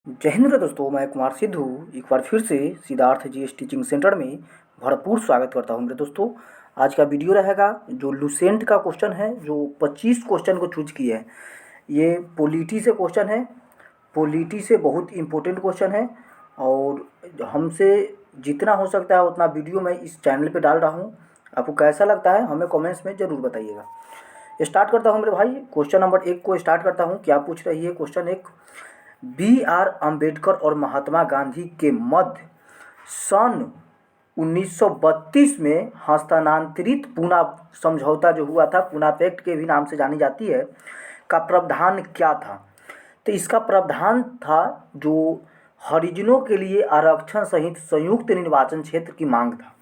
जय हिंद दोस्तों, मैं कुमार सिद्धू एक बार फिर से सिद्धार्थ जीएस टीचिंग सेंटर में भरपूर स्वागत करता हूं। मेरे दोस्तों, आज का वीडियो रहेगा जो लुसेंट का क्वेश्चन है, जो 25 क्वेश्चन को चूज किए हैं। ये पॉलिटी से क्वेश्चन है, पॉलिटी से बहुत इंपॉर्टेंट क्वेश्चन है और हमसे जितना हो सकता है उतना वीडियो मैं इस चैनल पर डाल रहा हूँ। आपको कैसा लगता है हमें कॉमेंट्स में ज़रूर बताइएगा। स्टार्ट करता हूँ मेरे भाई, क्वेश्चन नंबर 1 को स्टार्ट करता हूँ। क्या पूछ रही है क्वेश्चन 1? B.R. अम्बेडकर और महात्मा गांधी के मध्य सन 1932 में हस्तांतरित पूना समझौता जो हुआ था, पूना पैक्ट के भी नाम से जानी जाती है, का प्रावधान क्या था? तो इसका प्रावधान था जो हरिजनों के लिए आरक्षण सहित संयुक्त निर्वाचन क्षेत्र की मांग था।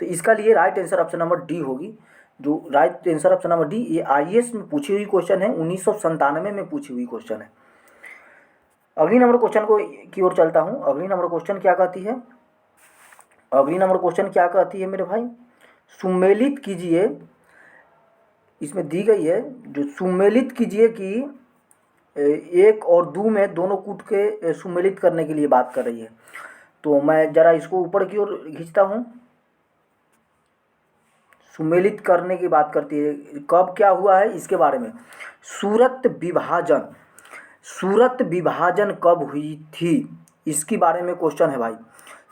तो इसका लिए right answer option number D होगी। जो right answer option number D, ये आईएएस में पूछी हुई क्वेश्चन है, 1997 में पूछी हुई क्वेश्चन है। अगली नंबर क्वेश्चन को की ओर चलता हूँ। अगली नंबर क्वेश्चन क्या कहती है? अगली नंबर क्वेश्चन क्या कहती है मेरे भाई? सुमेलित कीजिए, इसमें दी गई है जो सुमेलित कीजिए कि एक और दो में दोनों कूट के सुमेलित करने के लिए बात कर रही है। तो मैं ज़रा इसको ऊपर की ओर खींचता हूँ। सुमेलित करने की बात करती है, कब क्या हुआ है इसके बारे में। सूरत विभाजन, सूरत विभाजन कब हुई थी, इसके बारे में क्वेश्चन है भाई।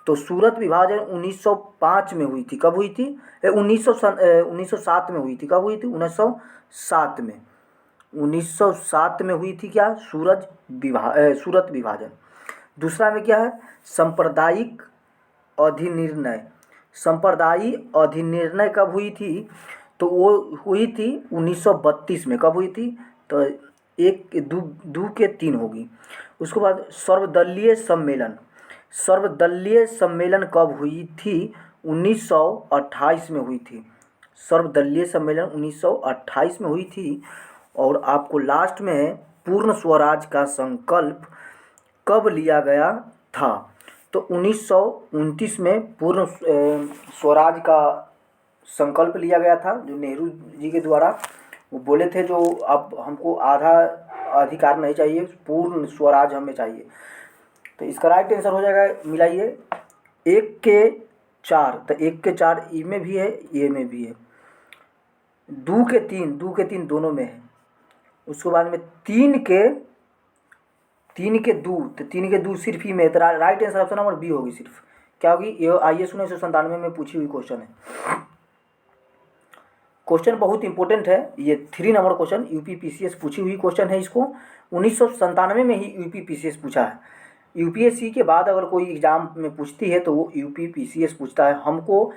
तो सूरत विभाजन 1905 में हुई थी। कब हुई थी? 1907 में हुई थी। कब हुई थी? 1907 में। 1907 में हुई थी क्या? सूरत विभाजन। दूसरा में क्या है? सांप्रदायिक अधिनिर्णय। सांप्रदायिक अधिनिर्णय कब हुई थी? तो वो हुई थी 1932 में। कब हुई थी? तो एक दो के तीन होगी। उसके बाद सर्वदलीय सम्मेलन, सर्वदलीय सम्मेलन कब हुई थी? 1928 में हुई थी। सर्वदलीय सम्मेलन 1928 में हुई थी। और आपको लास्ट में पूर्ण स्वराज का संकल्प कब लिया गया था? तो 1929 में पूर्ण स्वराज का संकल्प लिया गया था, जो नेहरू जी के द्वारा। वो बोले थे जो अब हमको आधा अधिकार नहीं चाहिए, पूर्ण स्वराज हमें चाहिए। तो इसका राइट आंसर हो जाएगा, मिलाइए, 1 के 4। तो 1 के 4 ई में भी है, ए में भी है। 2 के 3, 2 के 3 दोनों में है। उसके बाद में 3 के 2, तो 3 के 2 सिर्फ ही में है। तो right answer option number B होगी सिर्फ। क्या होगी? ये आईएएस 1997 में पूछी हुई क्वेश्चन है। क्वेश्चन बहुत इंपॉर्टेंट है ये। 3 नंबर क्वेश्चन यूपी पीसीएस पूछी हुई क्वेश्चन है। इसको 1997 में ही यूपी पीसीएस पूछा है। यूपीएससी के बाद अगर कोई एग्जाम में पूछती है तो वो यूपी पीसीएस पूछता है। हमको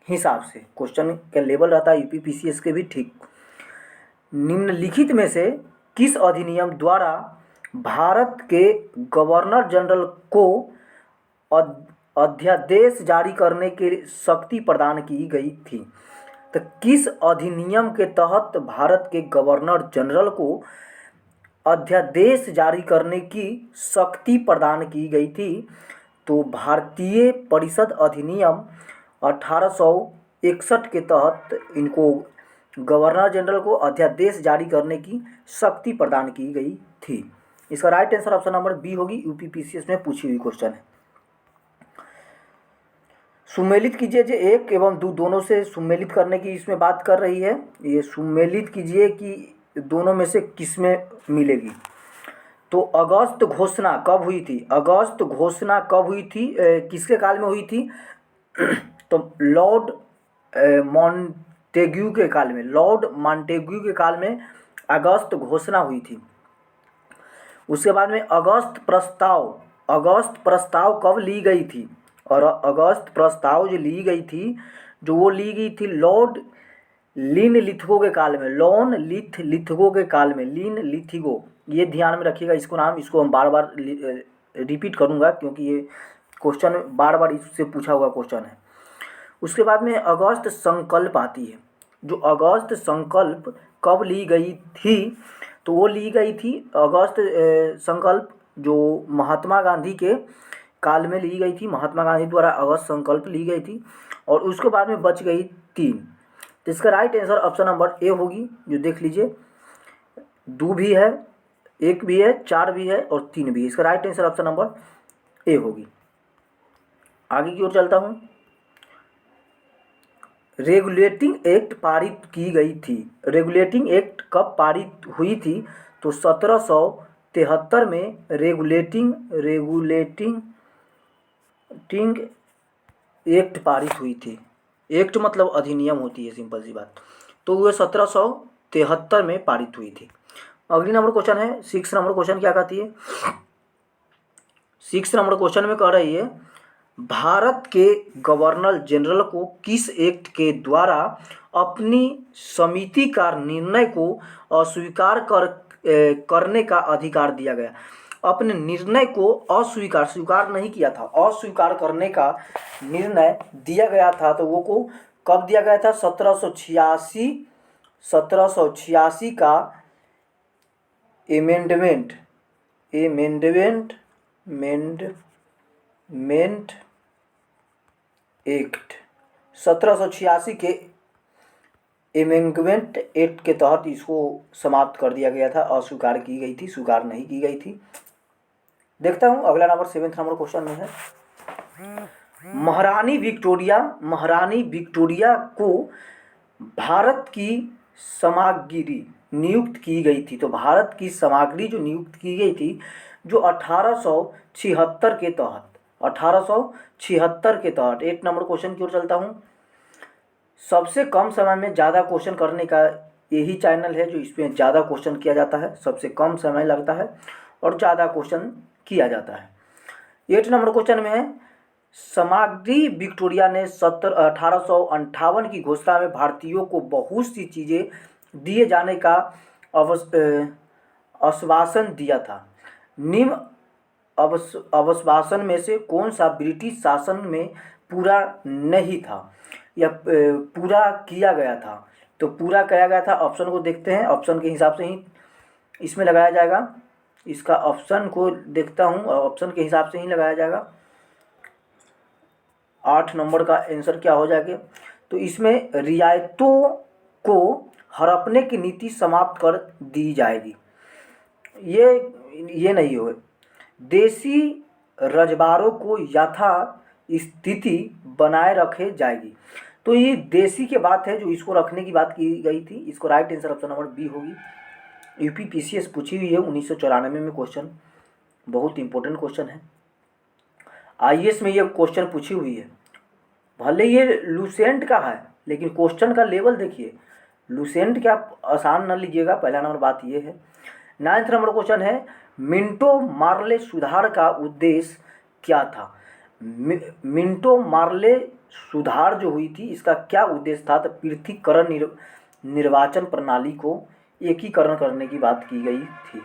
हिसाब से क्वेश्चन का लेवल रहता है यूपी पीसीएस के भी ठीक। निम्नलिखित में से किस अधिनियम द्वारा भारत के गवर्नर जनरल को अध्यादेश जारी करने की शक्ति प्रदान की गई थी? तो किस अधिनियम के तहत भारत के गवर्नर जनरल को अध्यादेश जारी करने की शक्ति प्रदान की गई थी? तो भारतीय परिषद अधिनियम 1861 के तहत इनको गवर्नर जनरल को अध्यादेश जारी करने की शक्ति प्रदान की गई थी। इसका right answer option number B होगी। यूपी पीसीएस में पूछी हुई क्वेश्चन है। सुमेलित कीजिए, जो 1 एवं 2 दोनों से सुमेलित करने की इसमें बात कर रही है। ये सुमेलित कीजिए कि दोनों में से किस में मिलेगी। तो अगस्त घोषणा कब हुई थी? अगस्त घोषणा कब हुई थी? किसके काल में हुई थी? तो लॉर्ड मॉन्टेग्यू के काल में, लॉर्ड मॉन्टेग्यू के काल में अगस्त घोषणा हुई थी। उसके बाद में अगस्त प्रस्ताव, अगस्त प्रस्ताव कब ली गई थी? और अगस्त प्रस्ताव जो ली गई थी, जो वो ली गई थी लॉर्ड लिनलिथगो के काल में। लॉन लिथगो के काल में, लिनलिथगो, ये ध्यान में रखिएगा इसको नाम। इसको हम बार बार रिपीट करूँगा क्योंकि ये क्वेश्चन बार बार इससे पूछा हुआ क्वेश्चन है। उसके बाद में अगस्त संकल्प आती है। जो अगस्त संकल्प कब ली गई थी? तो वो ली गई थी अगस्त संकल्प जो महात्मा गांधी के काल में ली गई थी। महात्मा गांधी द्वारा अगस्त संकल्प ली गई थी। और उसके बाद में बच गई 3। तो इसका right answer option number A होगी, जो देख लीजिए। 2 भी है, 1 भी है, 4 भी है और 3 भी है। इसका right answer option number A होगी। आगे की ओर चलता हूँ। रेगुलेटिंग एक्ट पारित की गई थी। रेगुलेटिंग एक्ट कब पारित हुई थी? तो 1773 में रेगुलेटिंग एक्ट पारित हुई थी। एक्ट मतलब अधिनियम होती है, सिंपल सी बात। तो वह 1773 में पारित हुई थी। अगली नंबर क्वेश्चन है 6 नंबर क्वेश्चन क्या कहती है? 6 नंबर क्वेश्चन में कह रही है, भारत के गवर्नर जनरल को किस एक्ट के द्वारा अपनी समिति का निर्णय को अस्वीकार करने का अधिकार दिया गया? अपने निर्णय को स्वीकार नहीं किया था, अस्वीकार करने का निर्णय दिया गया था। तो वो को कब दिया गया था? 1786 का एमेंडमेंट एक्ट, 1786 के एमेंडमेंट एक्ट के तहत इसको समाप्त कर दिया गया था, अस्वीकार की गई थी, स्वीकार नहीं की गई थी। देखता हूँ अगला नंबर 7 नंबर क्वेश्चन में है, महारानी विक्टोरिया को भारत की सामग्री नियुक्त की गई थी। तो भारत की सामग्री जो नियुक्त की गई थी, जो 1876 के तहत 8 नंबर क्वेश्चन की ओर चलता हूँ। सबसे कम समय में ज़्यादा क्वेश्चन करने का यही चैनल है जो इसमें ज़्यादा क्वेश्चन किया जाता है। सबसे कम समय लगता है और ज़्यादा क्वेश्चन किया जाता है। 8 नंबर क्वेश्चन में है, सामग्री विक्टोरिया ने 1858 की घोषणा में भारतीयों को बहुत सी चीज़ें दिए जाने का आश्वासन दिया था। निम्न आश्वासन में से कौन सा ब्रिटिश शासन में पूरा नहीं था या पूरा किया गया था? तो पूरा किया गया था, ऑप्शन को देखते हैं, ऑप्शन के हिसाब से ही इसमें लगाया जाएगा। इसका ऑप्शन को देखता हूँ, ऑप्शन के हिसाब से ही लगाया जाएगा। 8 नंबर का आंसर क्या हो जाएगा? तो इसमें रियायतों को हड़पने की नीति समाप्त कर दी जाएगी। ये नहीं होगा। देसी रजबारों को यथा स्थिति बनाए रखे जाएगी। तो ये देसी की बात है जो इसको रखने की बात की गई थी। इसको right answer option number B होगी। यूपीपीसीएस पूछी हुई है 1994 में क्वेश्चन, बहुत इंपॉर्टेंट क्वेश्चन है। आईएएस में ये क्वेश्चन पूछी हुई है। भले ये लूसेंट का है लेकिन क्वेश्चन का लेवल देखिए, लूसेंट क्या आसान न लीजिएगा, पहला नंबर बात ये है। 9 नंबर क्वेश्चन है, मिंटो मार्ले सुधार का उद्देश्य क्या था? मिंटो मार्ले सुधार जो हुई थी इसका क्या उद्देश्य था? तो पृथकीकरण निर्वाचन प्रणाली को एकीकरण करने की बात की गई थी।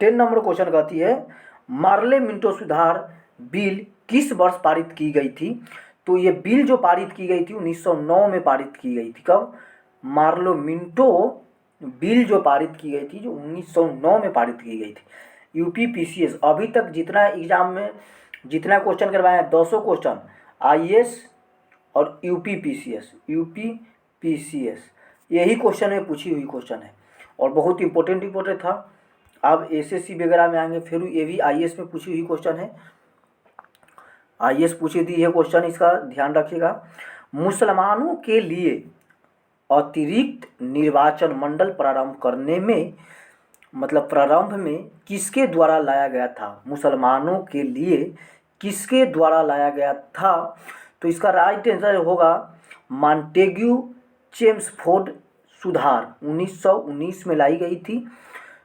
10 नंबर क्वेश्चन कहती है, मार्ले मिंटो सुधार बिल किस वर्ष पारित की गई थी? तो ये बिल जो पारित की गई थी 1909 में पारित की गई थी। कब? मार्लो मिंटो बिल जो पारित की गई थी जो 1909 में पारित की गई थी। यूपीपीसीएस अभी तक जितना एग्जाम में जितना क्वेश्चन करवाए हैं 200 क्वेश्चन, आईएएस और यूपीपीसीएस यही क्वेश्चन में पूछी हुई क्वेश्चन है और बहुत इंपॉर्टेंट था। अब एसएससी वगैरह में आएंगे फिर ये भी आईएएस में पूछी हुई क्वेश्चन है। आईएएस पूछी थी यह क्वेश्चन, इसका ध्यान रखिएगा। मुसलमानों के लिए अतिरिक्त निर्वाचन मंडल प्रारंभ करने में प्रारंभ में किसके द्वारा लाया गया था? मुसलमानों के लिए किसके द्वारा लाया गया था? तो इसका राइट आंसर होगा मॉन्टेग्यू चेम्सफोर्ड सुधार 1919 में लाई गई थी,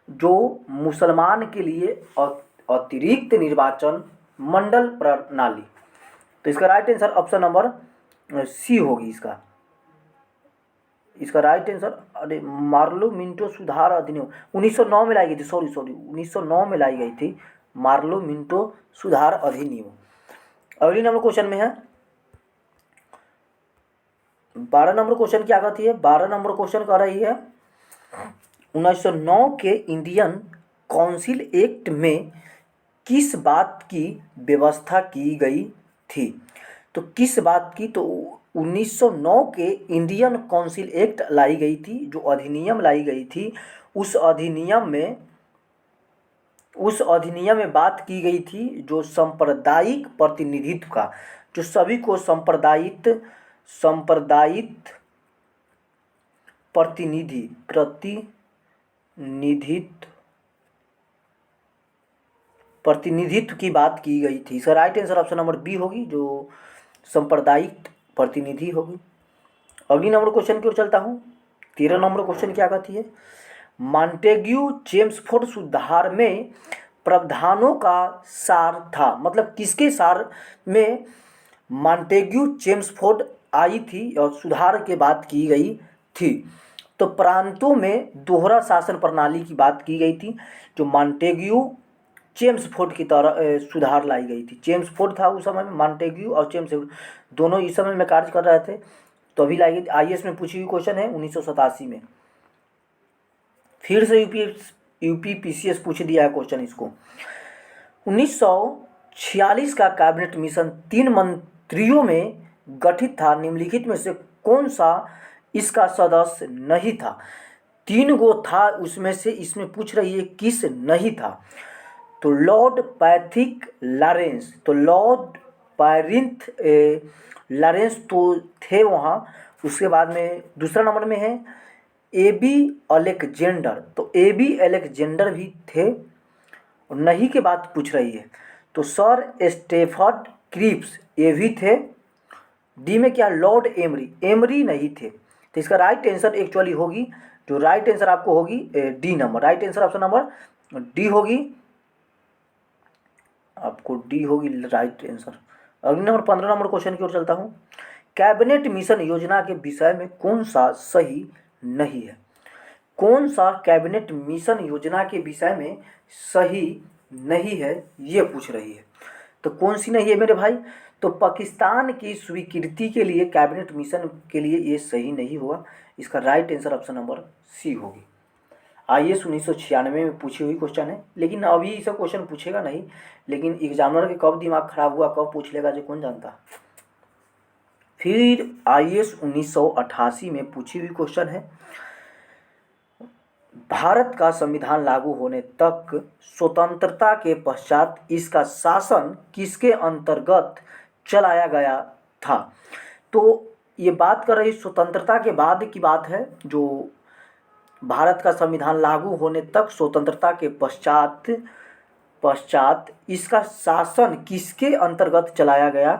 जो मुसलमान के लिए अतिरिक्त निर्वाचन मंडल प्रणाली। तो इसका right answer option number C होगी। इसका राइट आंसर, अरे मार्लो मिंटो सुधार अधिनियम 1909 में लाई गई थी, सॉरी 1909 में लाई गई थी मार्लो मिंटो सुधार अधिनियम। अगली नंबर क्वेश्चन में है 12 नंबर क्वेश्चन क्या कहती है? 12 नंबर क्वेश्चन कह रही है 1909 के इंडियन काउंसिल एक्ट में किस बात की व्यवस्था की गई थी? तो किस बात की? तो 1909 के इंडियन काउंसिल एक्ट लाई गई थी, जो अधिनियम लाई गई थी उस अधिनियम में बात की गई थी जो सांप्रदायिक प्रतिनिधित्व का, जो सभी को सांप्रदायिक प्रतिनिधित्व की बात की गई थी। इसका right answer option number B होगी, जो सांप्रदायिक प्रतिनिधि होगी। अगली नंबर क्वेश्चन की ओर चलता हूँ। 13 नंबर क्वेश्चन क्या कहती है? मॉन्टेग्यू चेम्सफोर्ड सुधार में प्रावधानों का सार था, मतलब किसके सार में मॉन्टेग्यू चेम्सफोर्ड आई थी और सुधार के बात की गई थी? तो प्रांतों में दोहरा शासन प्रणाली की बात की गई थी, जो मॉन्टेग्यू चेम्सफोर्ड की तरह सुधार लाई गई थी। चेम्सफोर्ड था उस समय में, मॉन्टेग्यू और चेम्सफोर्ड दोनों इस समय में कार्य कर रहे थे, तो अभी लाई गई। आईएएस में पूछी हुई क्वेश्चन है 1987 में। फिर से यूपी पीसीएस पूछ दिया है क्वेश्चन इसको। 1946 का कैबिनेट मिशन 3 मंत्रियों में गठित था, निम्नलिखित में से कौन सा इसका सदस्य नहीं था? 3 गो था उसमें से, इसमें पूछ रही है किस नहीं था। तो लॉर्ड पैथिक लॉरेंस, तो लॉर्ड पैरिंथ लॉरेंस तो थे वहाँ। उसके बाद में दूसरा नंबर में है एबी अलेक्जेंडर, तो एबी अलेक्जेंडर भी थे। और नहीं के बाद पूछ रही है, तो सर स्टेफर्ड क्रिप्स ये भी थे। डी में क्या? लॉर्ड एमरी नहीं थे। तो इसका राइट आंसर एक्चुअली होगी, जो राइट आंसर आपको होगी D number, right answer option number D होगी, आपको डी होगी राइट आंसर। अगले नंबर 15 नंबर क्वेश्चन की ओर चलता हूँ। कैबिनेट मिशन योजना के विषय में कौन सा सही नहीं है? कौन सा कैबिनेट मिशन योजना के विषय में सही नहीं है, ये पूछ रही है। तो कौन सी नहीं है मेरे भाई? तो पाकिस्तान की स्वीकृति के लिए कैबिनेट मिशन के लिए ये सही नहीं हुआ। इसका right answer option number C होगी। आईएएस 1996 में पूछी हुई क्वेश्चन है, लेकिन अभी ये सब क्वेश्चन पूछेगा नहीं, लेकिन एग्जामिनर के कब दिमाग खराब हुआ, कब पूछ लेगा जो कौन जानता। फिर आईएएस 1988 में पूछी हुई क्वेश्चन है, भारत का संविधान लागू होने तक स्वतंत्रता के पश्चात इसका शासन किसके अंतर्गत चलाया गया था? तो ये बात कर रही स्वतंत्रता के बाद की बात है, जो भारत का संविधान लागू होने तक स्वतंत्रता के पश्चात इसका शासन किसके अंतर्गत चलाया गया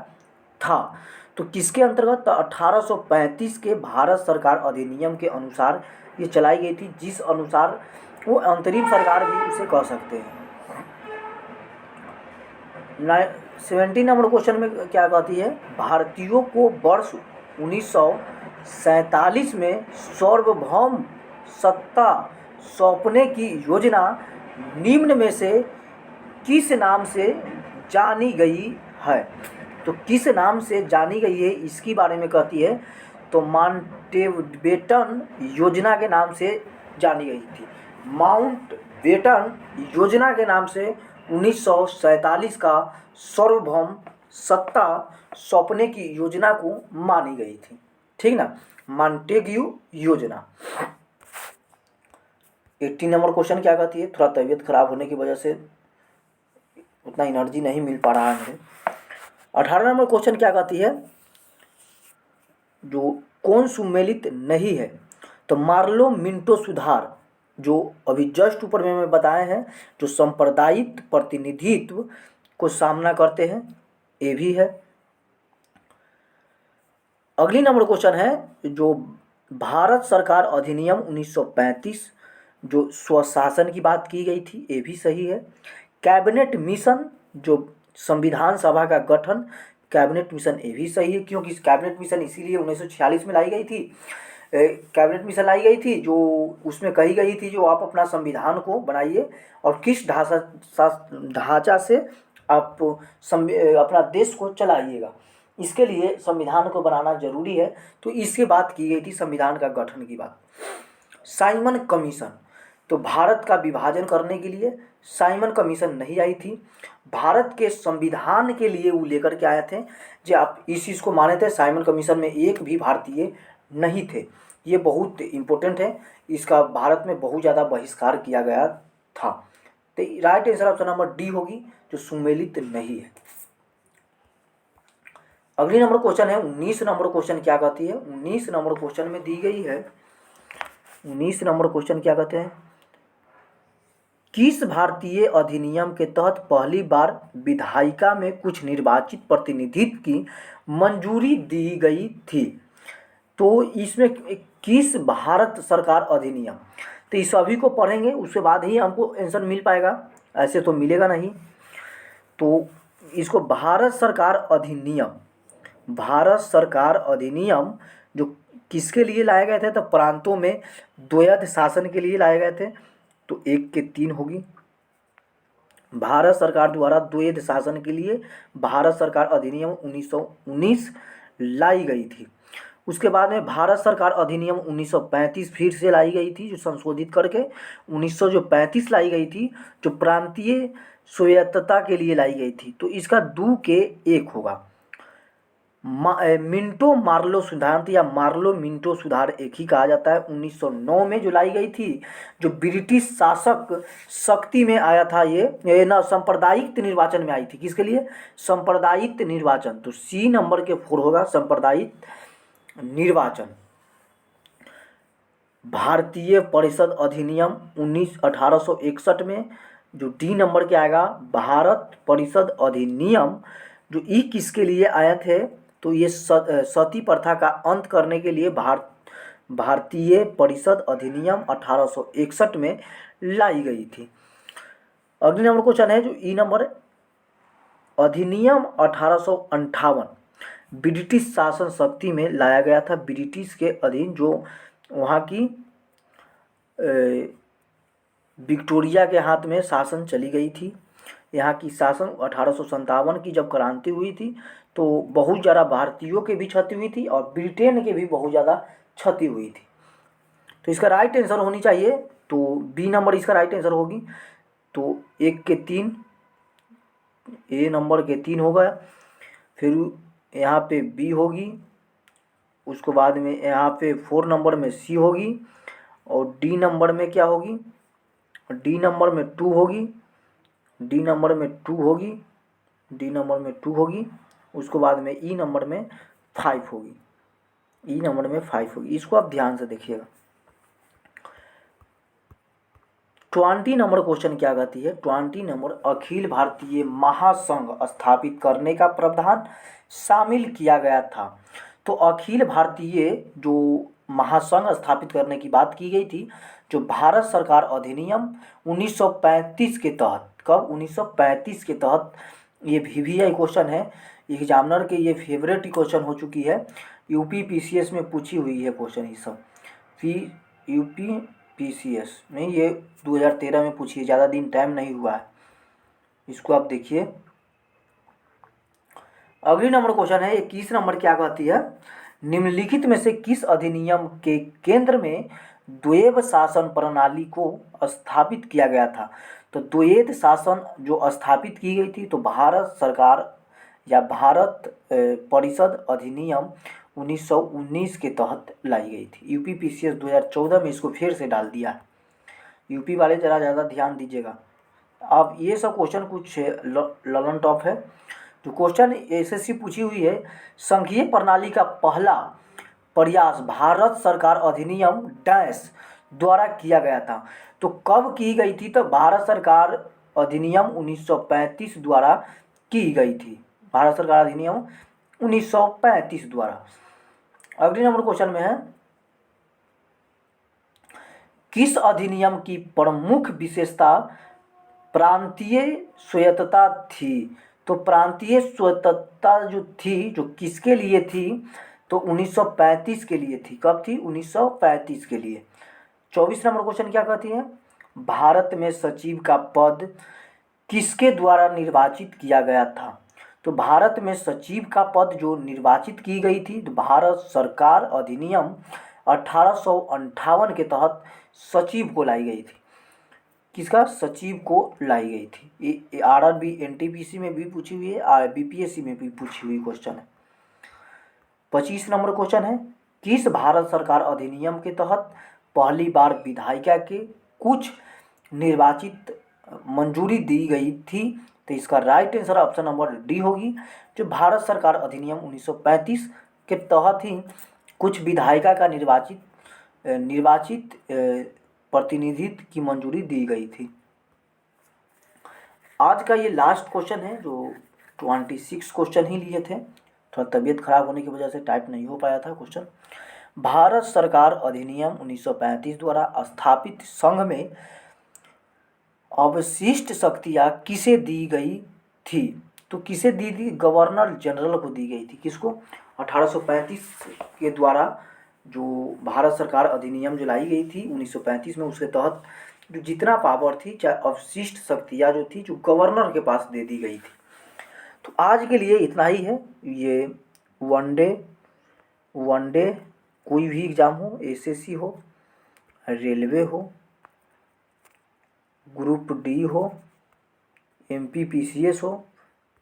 था? तो किसके अंतर्गत? तो 1835 के भारत सरकार अधिनियम के अनुसार ये चलाई गई थी, जिस अनुसार वो अंतरिम सरकार भी उसे कह सकते हैं। 17 नंबर क्वेश्चन में क्या कहती है? भारतीयों को वर्ष 1947 में सार्वभौम सत्ता सौंपने की योजना निम्न में से किस नाम से जानी गई है? तो किस नाम से जानी गई है इसकी बारे में कहती है, तो माउंटबेटन योजना के नाम से जानी गई थी। माउंटबेटन योजना के नाम से 1947 का सार्वभौम सत्ता सौंपने की योजना को मानी गई थी, ठीक ना, मॉन्टेग्यू योजना। 18 नंबर क्वेश्चन क्या कहती है? थोड़ा तबीयत खराब होने की वजह से उतना एनर्जी नहीं मिल पा रहा है मुझे। 18 नंबर क्वेश्चन क्या कहती है? जो कौन सुमेलित नहीं है? तो मार्लो मिंटो सुधार, जो अभी जस्ट ऊपर में बताए हैं, जो सांप्रदायिक प्रतिनिधित्व को सामना करते हैं, ये भी है। अगली नंबर क्वेश्चन है, जो भारत सरकार अधिनियम 1935 जो स्वशासन की बात की गई थी, ये भी सही है। कैबिनेट मिशन, जो संविधान सभा का गठन, कैबिनेट मिशन ये भी सही है, क्योंकि कैबिनेट मिशन इसीलिए 1946 में लाई गई थी। कैबिनेट मिशन लाई गई थी जो उसमें कही गई थी जो आप अपना संविधान को बनाइए और किस ढांचा से आप अपना देश को चलाइएगा, इसके लिए संविधान को बनाना जरूरी है। तो इसके बात की गई थी संविधान का गठन की बात। साइमन कमीशन, तो भारत का विभाजन करने के लिए साइमन कमीशन नहीं आई थी, भारत के संविधान के लिए वो लेकर के आए थे। जो आप इस चीज़ को माने थे, साइमन कमीशन में एक भी भारतीय नहीं थे, ये बहुत इम्पोर्टेंट है, इसका भारत में बहुत ज़्यादा बहिष्कार किया गया था। तो right answer option number D होगी, जो सुमेलित नहीं है। अगली नंबर क्वेश्चन है 19 नंबर क्वेश्चन क्या कहती है, 19 नंबर क्वेश्चन में दी गई है, 19 नंबर क्वेश्चन क्या कहते हैं, किस भारतीय अधिनियम के तहत पहली बार विधायिका में कुछ निर्वाचित प्रतिनिधित्व की मंजूरी दी गई थी। तो इसमें किस भारत सरकार अधिनियम, तो इस सभी को पढ़ेंगे उसके बाद ही हमको आंसर मिल पाएगा, ऐसे तो मिलेगा नहीं। तो इसको भारत सरकार अधिनियम, भारत सरकार अधिनियम जो किसके लिए लाए गए थे, तो प्रांतों में द्वैध शासन के लिए लाए गए थे। तो 1 के 3 होगी, भारत सरकार द्वारा द्वैध शासन के लिए भारत सरकार अधिनियम 1919 लाई गई थी। उसके बाद में भारत सरकार अधिनियम 1935 फिर से लाई गई थी, जो संशोधित करके 1935 लाई गई थी, जो प्रांतीय स्वायत्तता के लिए लाई गई थी। तो इसका 2 के 1 होगा। मिंटो मार्लो सिद्धांत या मार्लो मिंटो सुधार एक ही कहा जाता है, 1909 में जो लाई गई थी, जो ब्रिटिश शासक शक्ति में आया था, ये ना सांप्रदायिक निर्वाचन में आई थी। किसके लिए, सांप्रदायिक निर्वाचन। तो सी नंबर के 4 होगा, सांप्रदायिक निर्वाचन। भारतीय परिषद अधिनियम 1861 में, जो डी नंबर के आएगा, भारत परिषद अधिनियम, जो ई किसके लिए आए थे, तो ये सती प्रथा का अंत करने के लिए भारतीय परिषद अधिनियम 1861 में लाई गई थी। अगले नंबर क्वेश्चन है जो ई नंबर, अधिनियम 1858 ब्रिटिश शासन शक्ति में लाया गया था, ब्रिटिश के अधीन, जो वहाँ की विक्टोरिया के हाथ में शासन चली गई थी। यहाँ की शासन 1857 की जब क्रांति हुई थी, तो बहुत ज़्यादा भारतीयों के भी क्षति हुई थी और ब्रिटेन के भी बहुत ज़्यादा क्षति हुई थी। तो इसका राइट आंसर होनी चाहिए, तो बी नंबर इसका राइट आंसर होगी। तो 1 के 3, ए नंबर के 3 होगा, फिर यहाँ पे बी होगी, उसके बाद में यहाँ पे 4 नंबर में सी होगी, और डी नंबर में क्या होगी, डी नंबर में 2 होगी, डी नंबर में 2 होगी, डी नंबर में 2 होगी, उसके बाद में ई नंबर में 5 होगी, ई नंबर में 5 होगी। इसको आप ध्यान से देखिएगा। 20 नंबर क्वेश्चन क्या कहती है, 20 नंबर, अखिल भारतीय महासंघ स्थापित करने का प्रावधान शामिल किया गया था। तो अखिल भारतीय जो महासंघ स्थापित करने की बात की गई थी, जो भारत सरकार अधिनियम 1935 के तहत, कब, 1935 के तहत, ये VVI क्वेश्चन है, एग्जामिनर के ये फेवरेट क्वेश्चन हो चुकी है, यूपी PCS में पूछी हुई है क्वेश्चन, ये सब यूपी PCS में ये 2013 में पूछी है, ज़्यादा दिन टाइम नहीं हुआ है, इसको आप देखिए। अगली नंबर क्वेश्चन है 21 नंबर, क्या कहती है, निम्नलिखित में से किस अधिनियम के केंद्र में द्वैध शासन प्रणाली को स्थापित किया गया था। तो द्वैध शासन जो स्थापित की गई थी, तो भारत सरकार या भारत परिषद अधिनियम 1919 के तहत लाई गई थी। यूपी PCS 2014 में इसको फिर से डाल दिया है। यूपी वाले ज़रा ज़्यादा ध्यान दीजिएगा। अब ये सब क्वेश्चन कुछ ललन टॉप है। जो क्वेश्चन SSC पूछी हुई है, संघीय प्रणाली का पहला प्रयास भारत सरकार अधिनियम डैश द्वारा किया गया था। तो कब की गई थी, तो भारत सरकार अधिनियम 1935 द्वारा की गई थी, भारत सरकार अधिनियम 1935 द्वारा। अगले नंबर क्वेश्चन में है, किस अधिनियम की प्रमुख विशेषता प्रांतीय स्वायत्तता थी। तो प्रांतीय स्वायत्तता जो थी, जो किसके लिए थी, तो 1935 के लिए थी। कब थी, 1935 के लिए। 24 नंबर क्वेश्चन क्या कहती है, भारत में सचिव का पद किसके द्वारा निर्वाचित किया गया था। तो भारत में सचिव का पद जो निर्वाचित की गई थी, तो भारत सरकार अधिनियम 1858 के तहत सचिव को लाई गई थी। किसका, सचिव को लाई गई थी। ये RRB NTPC में भी पूछी हुई है, BPSC में भी पूछी हुई क्वेश्चन है। 25 नंबर क्वेश्चन है, किस भारत सरकार अधिनियम के तहत पहली बार विधायिका के कुछ निर्वाचित मंजूरी दी गई थी? तो इसका right answer option number D होगी। जो भारत सरकार अधिनियम 1935 के तहत ही कुछ विधायिका का निर्वाचित प्रतिनिधित्व की मंजूरी दी गई थी। आज का ये लास्ट क्वेश्चन है, जो 26 क्वेश्चन ही लिए थे, थोड़ा तबीयत खराब होने की वजह से टाइप नहीं हो पाया था क्वेश्चन। भारत सरकार अधिनियम 1935 द्वारा स्थापित संघ में अवशिष्ट शक्तियाँ किसे दी गई थी? तो किसे दी थी? गवर्नर जनरल को दी गई थी। किसको? 1835 के द्वारा जो भारत सरकार अधिनियम जो लाई गई थी 1935 में, उसके तहत जो जितना पावर थी, चाहे अवशिष्ट शक्तियाँ जो थी, जो गवर्नर के पास दे दी गई थी। तो आज के लिए इतना ही है। ये वनडे कोई भी एग्ज़ाम हो, एसएससी हो, रेलवे हो, ग्रुप डी हो, एमपीपीसीएस हो,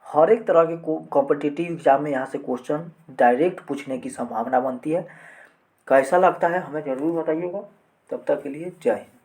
हर एक तरह के कॉम्पिटिटिव एग्ज़ाम में यहाँ से क्वेश्चन डायरेक्ट पूछने की संभावना बनती है। कैसा लगता है हमें ज़रूर बताइएगा। तब तक के लिए जय हिंद।